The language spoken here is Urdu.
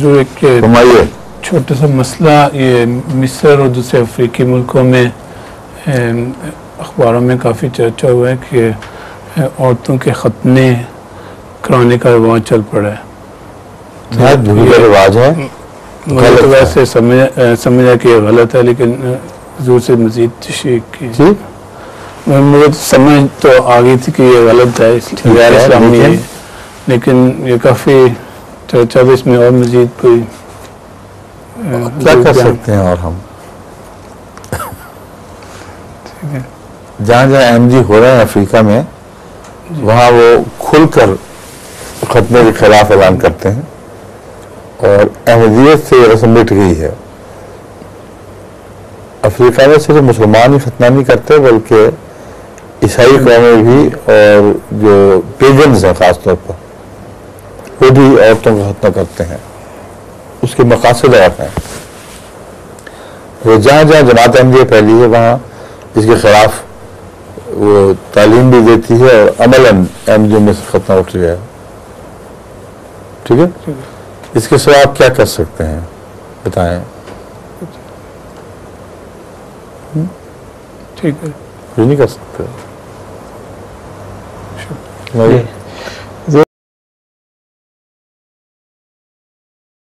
جو ایک چھوٹا سا مسئلہ یہ مصر اور دوسرے افریقی ملکوں میں اخباروں میں کافی چرچا ہوا ہے کہ عورتوں کے ختنے کرانے کا رواج چل پڑا ہے. رواج ہے. مجھے تو ویسے سمجھا کہ یہ غلط ہے، لیکن حضور سے مزید تشریح کی. مجھے سمجھ تو آ گئی تھی کہ یہ غلط ہے، غیر اسلامی ہے، لیکن یہ کافی چرچا بھی اس میں اور مزید کوئی کیا کر سکتے ہیں. اور ہم جہاں جہاں ایم جی ہو رہے ہیں افریقہ میں، وہاں وہ کھل کر ختنے کے خلاف اعلان کرتے ہیں، اور احمدیت سے رسم مٹ گئی ہے. افریقہ میں صرف مسلمان ہی ختنہ نہیں کرتے، بلکہ عیسائی قومیں بھی اور جو پیگنز ہیں خاص طور پر وہ بھی عورتوں کا ختنہ کرتے ہیں. اس کے مقاصد اور ہیں. وہ جہاں جہاں جماعت احمدیہ پھیلی ہے وہاں اس کے خلاف وہ تعلیم بھی دیتی ہے، اور عملاً احمدیوں میں سے ختنہ اٹھ گیا ہے. ٹھیک ہے. اس کے سوا آپ کیا کر سکتے ہیں بتائیں. ٹھیک ہے، کچھ نہیں کر سکتے.